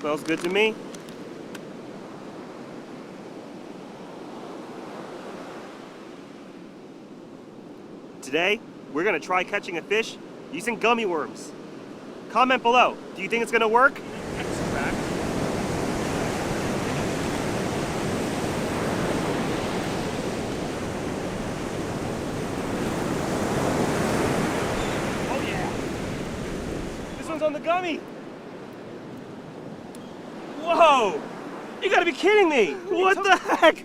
Smells good to me. Today, we're gonna try catching a fish using gummy worms. Comment below, do you think it's gonna work? Oh yeah! This one's on the gummy! Whoa! You gotta be kidding me! What the heck?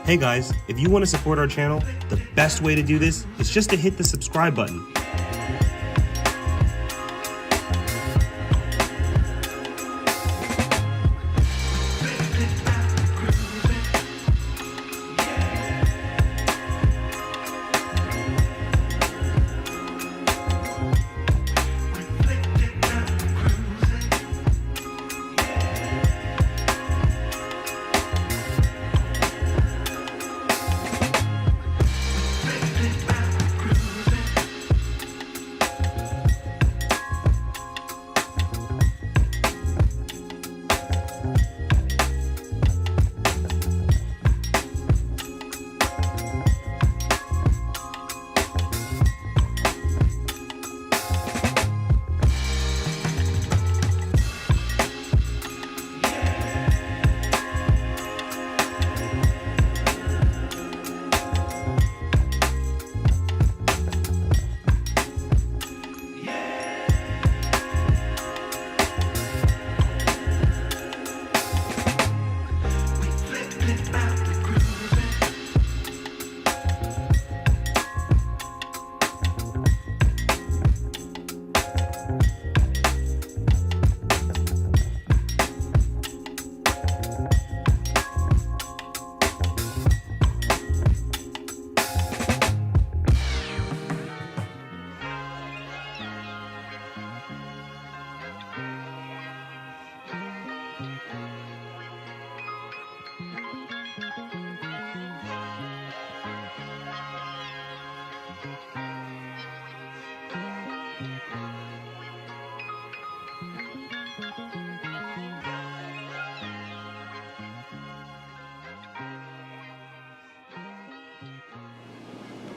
Hey guys, if you want to support our channel, the best way to do this is just to hit the subscribe button.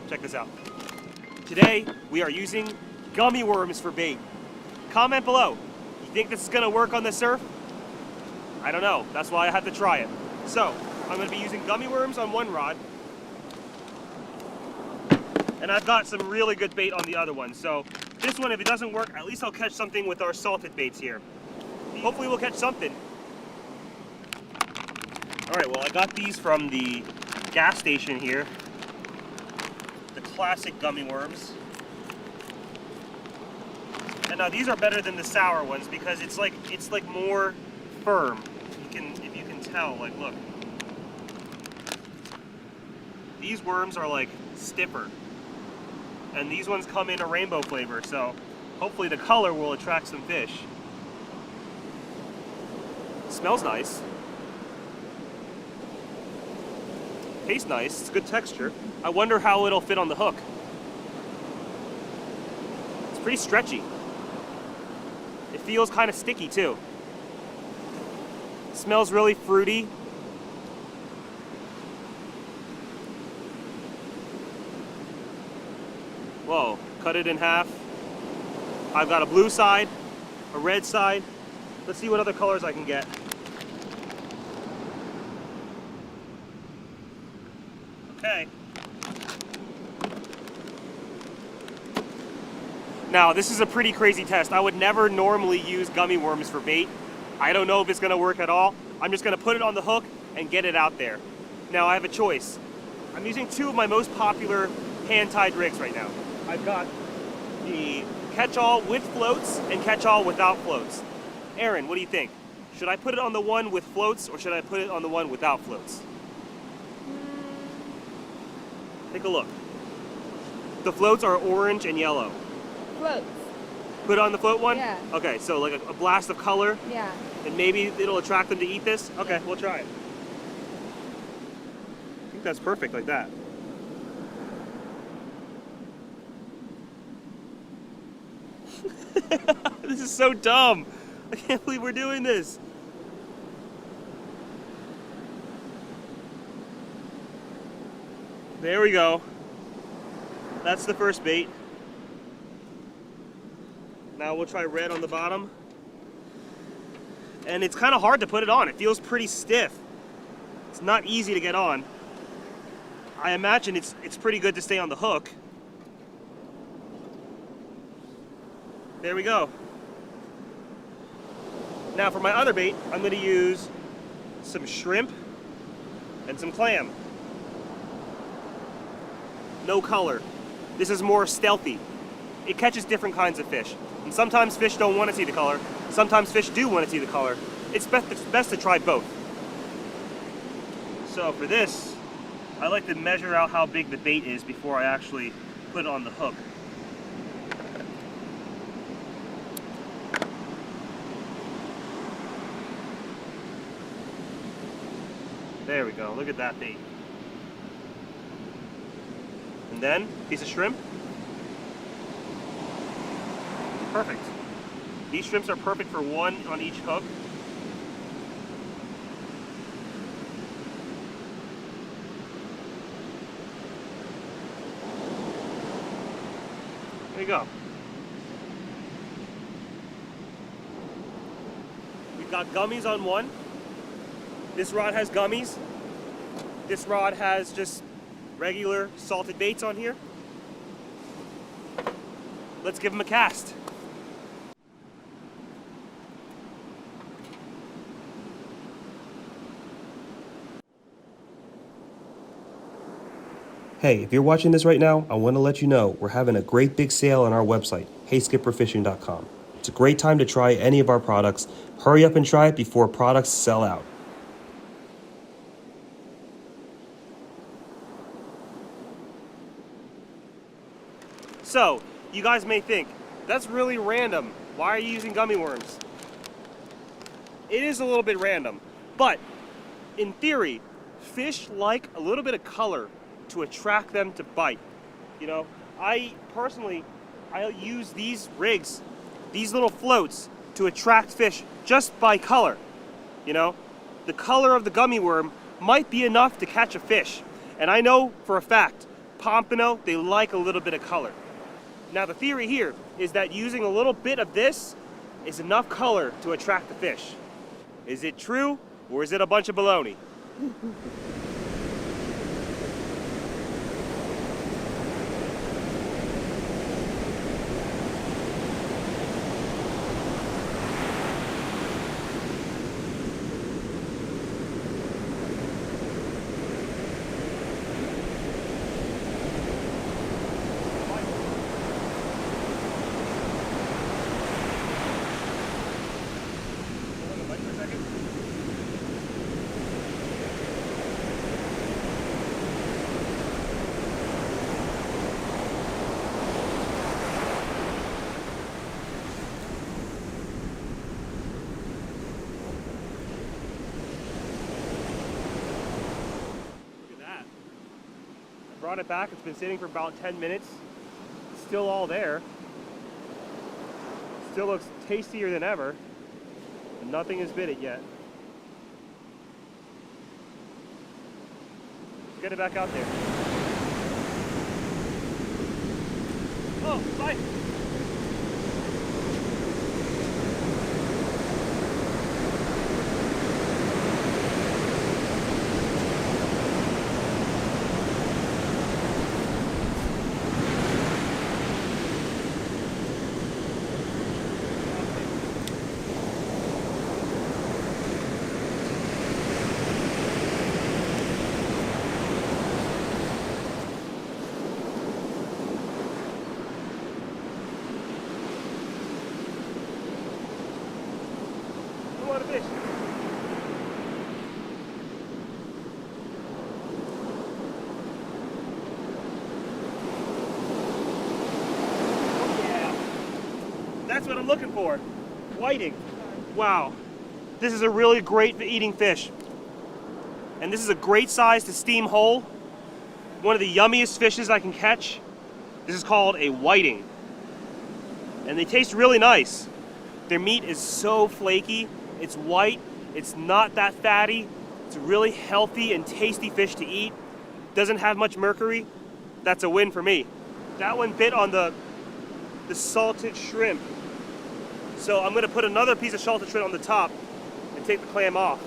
Check this out. Today, we are using gummy worms for bait. Comment below. You think this is gonna work on the surf? I don't know. That's why I had to try it. So, I'm gonna be using gummy worms on one rod. And I've got some really good bait on the other one. So, this one, if it doesn't work, at least I'll catch something with our salted baits here. Hopefully we'll catch something. All right, well, I got these from the gas station here. Classic gummy worms. And now these are better than the sour ones because it's like more firm. If you can tell, like look. These worms are like stiffer. And these ones come in a rainbow flavor, so hopefully the color will attract some fish. Smells nice. Tastes nice, it's good texture. I wonder how it'll fit on the hook. It's pretty stretchy. It feels kind of sticky too. It smells really fruity. Whoa, cut it in half. I've got a blue side, a red side. Let's see what other colors I can get. Okay. Now, this is a pretty crazy test. I would never normally use gummy worms for bait. I don't know if it's gonna work at all. I'm just gonna put it on the hook and get it out there. Now, I have a choice. I'm using two of my most popular hand-tied rigs right now. I've got the catch-all with floats and catch-all without floats. Aaron, what do you think? Should I put it on the one with floats or should I put it on the one without floats? Take a look. The floats are orange and yellow. Floats. Put it on the float one? Yeah. Okay, so like a blast of color? Yeah. And maybe it'll attract them to eat this? Okay, Yeah. we'll try it. I think that's perfect like that. This is so dumb. I can't believe we're doing this. There we go. That's the first bait. Now we'll try red on the bottom. And it's kind of hard to put it on. It feels pretty stiff. It's not easy to get on. I imagine it's pretty good to stay on the hook. There we go. Now for my other bait, I'm going to use some shrimp and some clam. No color. This is more stealthy. It catches different kinds of fish. And sometimes fish don't want to see the color. Sometimes fish do want to see the color. It's best to try both. So for this, I like to measure out how big the bait is before I actually put it on the hook. There we go, look at that bait. And then, piece of shrimp. Perfect. These shrimps are perfect for one on each hook. There you go. We've got gummies on one. This rod has gummies. This rod has just regular salted baits on here. Let's give them a cast. Hey, if you're watching this right now, I want to let you know we're having a great big sale on our website, HeySkipperFishing.com. It's a great time to try any of our products. Hurry up and try it before products sell out. So, you guys may think, that's really random. Why are you using gummy worms? It is a little bit random, but in theory, fish like a little bit of color to attract them to bite. You know, I use these rigs, these little floats, to attract fish just by color. You know, the color of the gummy worm might be enough to catch a fish. And I know for a fact, pompano, they like a little bit of color. Now the theory here is that using a little bit of this is enough color to attract the fish. Is it true, or is it a bunch of baloney? Brought it back. It's been sitting for about 10 minutes. It's still all there. Still looks tastier than ever. And nothing has bit it yet. Let's get it back out there. Oh, bye. lot of fish. Oh yeah. That's what I'm looking for. Whiting. Wow. This is a really great eating fish. And this is a great size to steam whole. One of the yummiest fishes I can catch. This is called a whiting. And they taste really nice. Their meat is so flaky. It's white. It's not that fatty. It's a really healthy and tasty fish to eat. Doesn't have much mercury. That's a win for me. That one bit on the salted shrimp. So I'm gonna put another piece of salted shrimp on the top and take the clam off.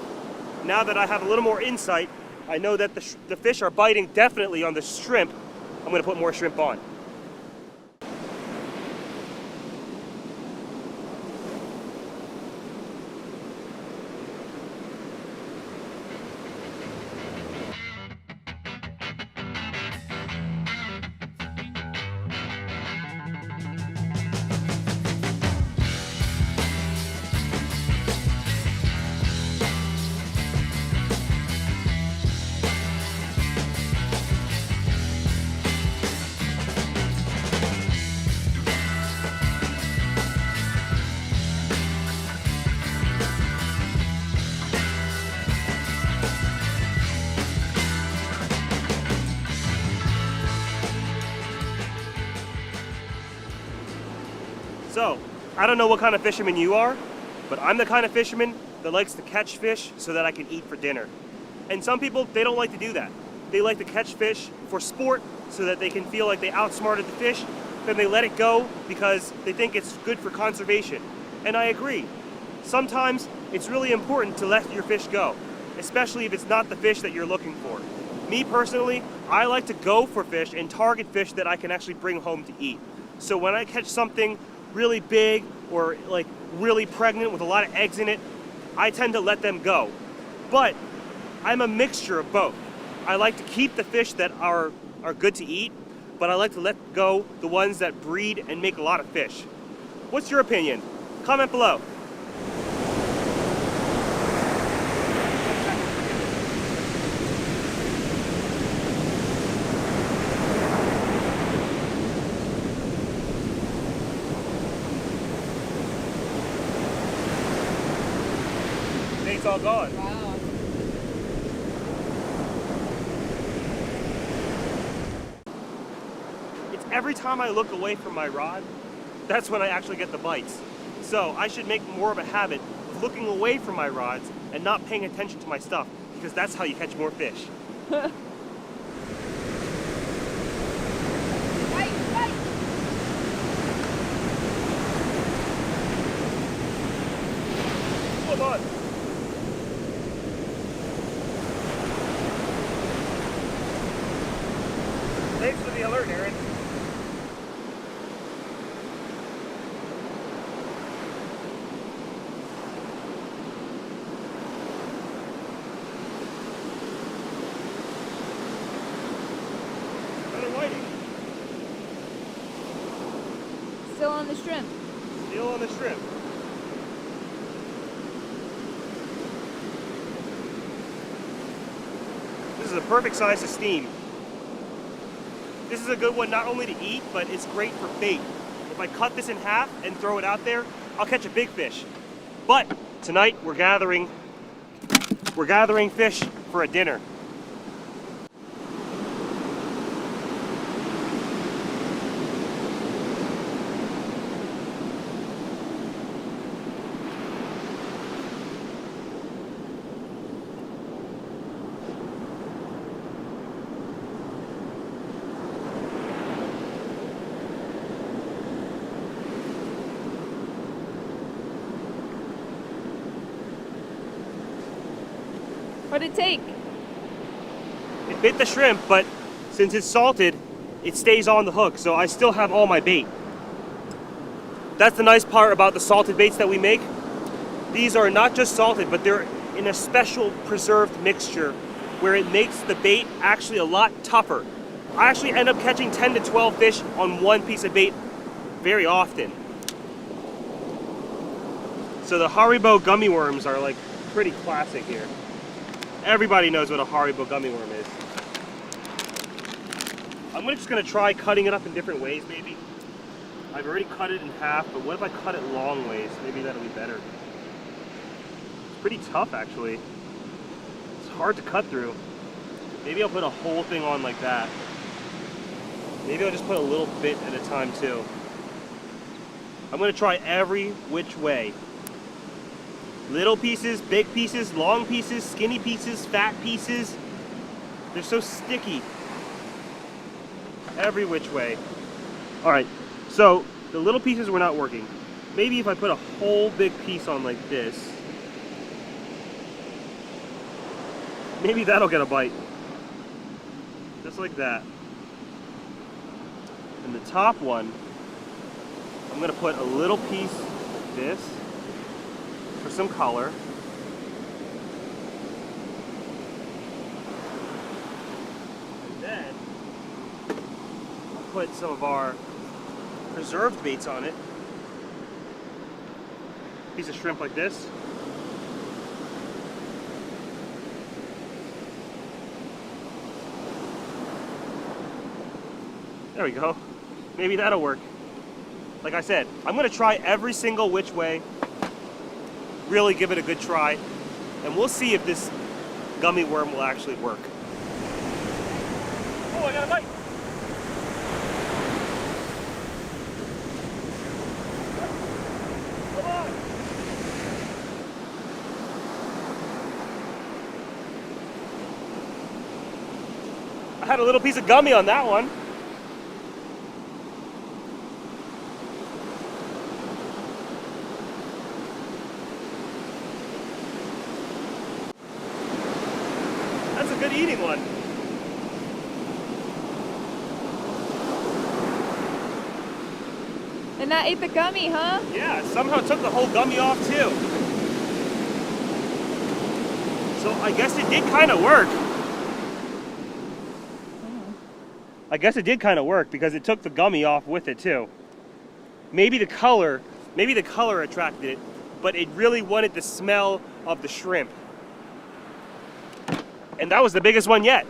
Now that I have a little more insight, I know that the fish are biting definitely on the shrimp. I'm gonna put more shrimp on. So, I don't know what kind of fisherman you are, but I'm the kind of fisherman that likes to catch fish so that I can eat for dinner. And some people, they don't like to do that. They like to catch fish for sport so that they can feel like they outsmarted the fish, then they let it go because they think it's good for conservation. And I agree. Sometimes it's really important to let your fish go, especially if it's not the fish that you're looking for. Me personally, I like to go for fish and target fish that I can actually bring home to eat. So when I catch something really big or like really pregnant with a lot of eggs in it, I tend to let them go. But I'm a mixture of both. I like to keep the fish that are good to eat, but I like to let go the ones that breed and make a lot of fish. What's your opinion? Comment below. It's all gone. Wow. It's every time I look away from my rod, that's when I actually get the bites. So I should make more of a habit of looking away from my rods and not paying attention to my stuff, because that's how you catch more fish. Bite, bite. Hold on. Thanks for the alert, Aaron. Another whiting. Still on the shrimp. Still on the shrimp. This is a perfect size to steam. This is a good one not only to eat, but it's great for bait. If I cut this in half and throw it out there, I'll catch a big fish. But tonight we're gathering fish for a dinner. What'd it take? It bit the shrimp, but since it's salted, it stays on the hook, so I still have all my bait. That's the nice part about the salted baits that we make. These are not just salted, but they're in a special preserved mixture where it makes the bait actually a lot tougher. I actually end up catching 10 to 12 fish on one piece of bait very often. So the Haribo gummy worms are like pretty classic here. Everybody knows what a Haribo gummy worm is. I'm just gonna try cutting it up in different ways maybe. I've already cut it in half, but what if I cut it long ways? Maybe that'll be better. It's pretty tough actually. It's hard to cut through. Maybe I'll put a whole thing on like that. Maybe I'll just put a little bit at a time too. I'm gonna try every which way. Little pieces, big pieces, long pieces, skinny pieces, fat pieces. They're so sticky. Every which way. All right, so the little pieces were not working. Maybe if I put a whole big piece on like this, maybe that'll get a bite. Just like that. And the top one, I'm gonna put a little piece like this for some color. And then I'll put some of our preserved baits on it. Piece of shrimp like this. There we go. Maybe that'll work. Like I said, I'm gonna try every single which way. Really give it a good try. And we'll see if this gummy worm will actually work. Oh, I got a bite! Come on! I had a little piece of gummy on that one. That's a good eating one. And that ate the gummy, huh? Yeah, somehow took the whole gummy off too. So I guess it did kind of work. I guess it did kind of work because it took the gummy off with it too. Maybe the color attracted it, but it really wanted the smell of the shrimp. And that was the biggest one yet.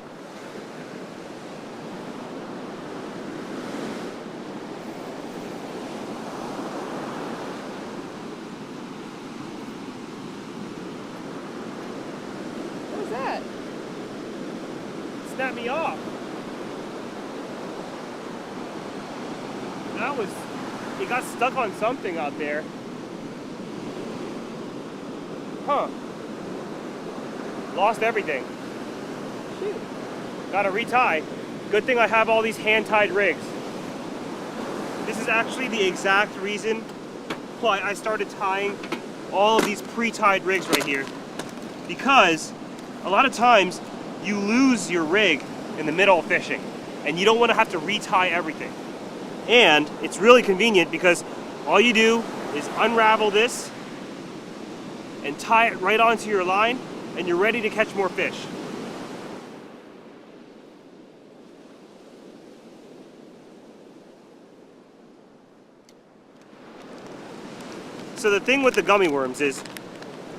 What was that? Snapped me off. That was, it got stuck on something out there. Huh. Lost everything. Shoot. Gotta retie. Good thing I have all these hand-tied rigs. This is actually the exact reason why I started tying all of these pre-tied rigs right here. Because a lot of times you lose your rig in the middle of fishing and you don't want to have to retie everything. And it's really convenient because all you do is unravel this and tie it right onto your line and you're ready to catch more fish. So the thing with the gummy worms is,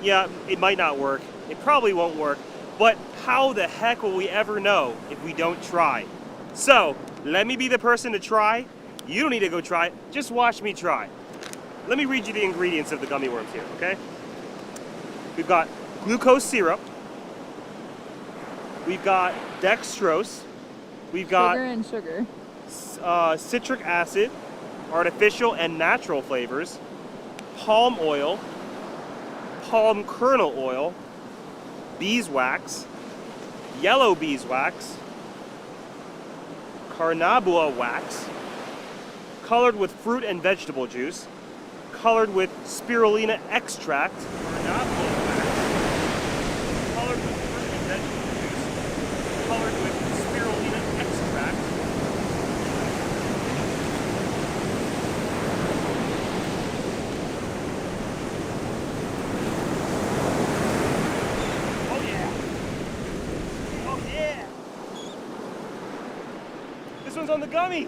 yeah, it might not work. It probably won't work. But how the heck will we ever know if we don't try? So let me be the person to try. You don't need to go try it. Just watch me try. Let me read you the ingredients of the gummy worms here, okay? We've got glucose syrup. We've got dextrose. We've got Sugar and sugar. Citric acid, artificial and natural flavors, palm oil, palm kernel oil, beeswax, yellow beeswax, carnauba wax, colored with fruit and vegetable juice, colored with spirulina extract, carnauba wax, colored with fruit and vegetable juice, colored with spirulina extract, oh yeah, oh yeah, this one's on the gummy.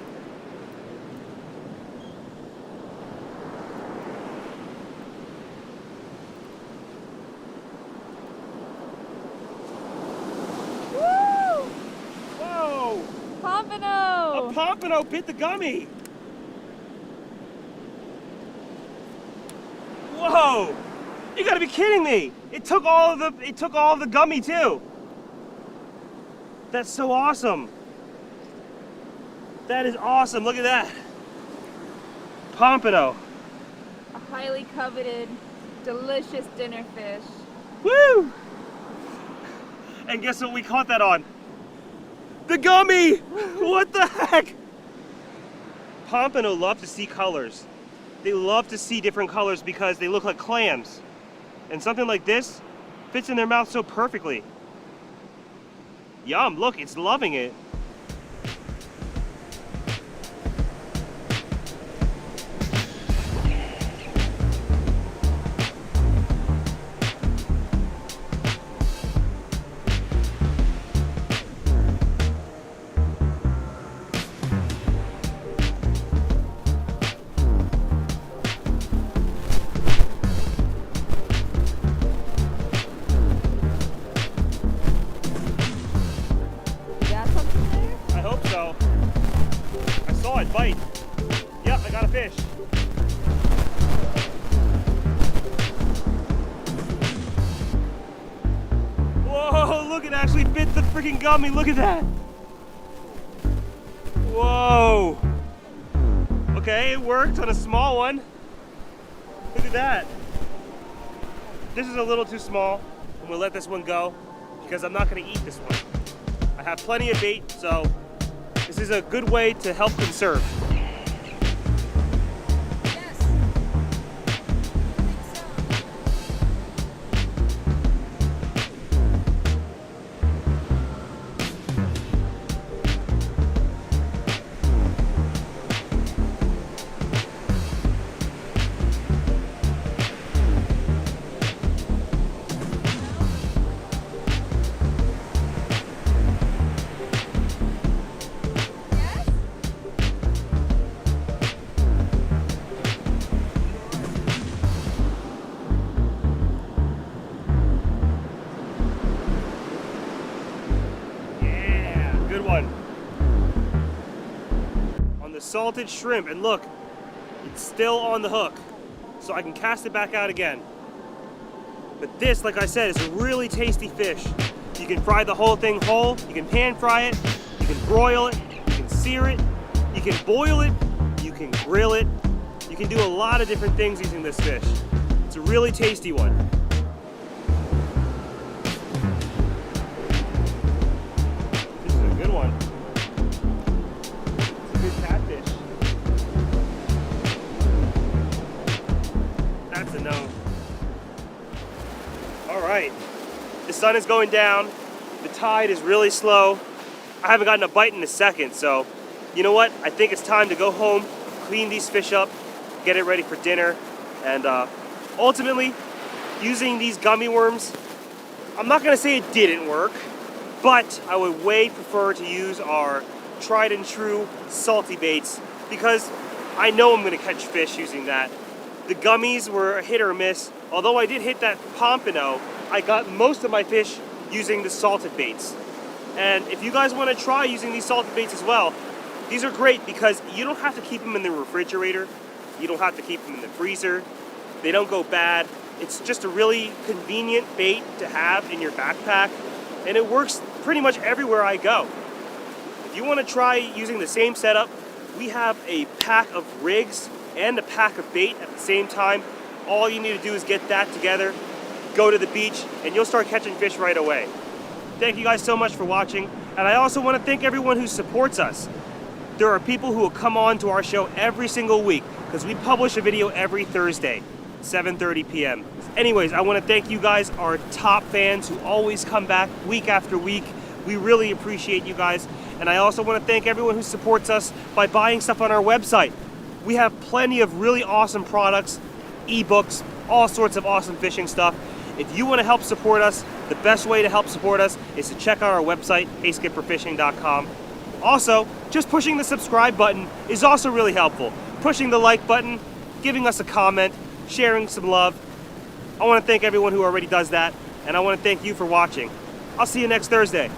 pompano bit the gummy. Whoa! You gotta be kidding me! It took all of the gummy too. That's so awesome. That is awesome. Look at that. Pompano. A highly coveted, delicious dinner fish. Woo! And guess what we caught that on? The gummy! What the heck? Pompano love to see colors. They love to see different colors because they look like clams. And something like this fits in their mouth so perfectly. Yum, look, it's loving it. Bite. Yep, I got a fish. Whoa, look, it actually bit the freaking gummy. Look at that. Whoa. Okay, it worked on a small one. Look at that. This is a little too small. I'm gonna let this one go because I'm not gonna eat this one. I have plenty of bait, so this is a good way to help conserve. Yes. On the salted shrimp, and look, it's still on the hook, so I can cast it back out again. But this, like I said, is a really tasty fish. You can fry the whole thing whole, you can pan fry it, you can broil it, you can sear it, you can boil it, you can grill it. You can do a lot of different things using this fish. It's a really tasty one. This is a good one. It's a good catfish. That's a no. All right, the sun is going down. The tide is really slow. I haven't gotten a bite in a second, so you know what? I think it's time to go home, clean these fish up, get it ready for dinner, and ultimately, using these gummy worms, I'm not gonna say it didn't work, but I would way prefer to use our tried and true salty baits because I know I'm gonna catch fish using that. The gummies were a hit or miss. Although I did hit that pompano, I got most of my fish using the salted baits. And if you guys want to try using these salted baits as well, these are great because you don't have to keep them in the refrigerator. You don't have to keep them in the freezer. They don't go bad. It's just a really convenient bait to have in your backpack, and it works pretty much everywhere I go. If you want to try using the same setup, we have a pack of rigs and a pack of bait at the same time. All you need to do is get that together, go to the beach, and you'll start catching fish right away. Thank you guys so much for watching, and I also want to thank everyone who supports us. There are people who will come on to our show every single week because we publish a video every Thursday, 7:30 p.m. Anyways, I want to thank you guys, our top fans who always come back week after week. We really appreciate you guys. And I also want to thank everyone who supports us by buying stuff on our website. We have plenty of really awesome products, ebooks, all sorts of awesome fishing stuff. If you want to help support us, the best way to help support us is to check out our website, heyskipperfishing.com. Also, just pushing the subscribe button is also really helpful. Pushing the like button, giving us a comment, sharing some love. I want to thank everyone who already does that, and I want to thank you for watching. I'll see you next Thursday.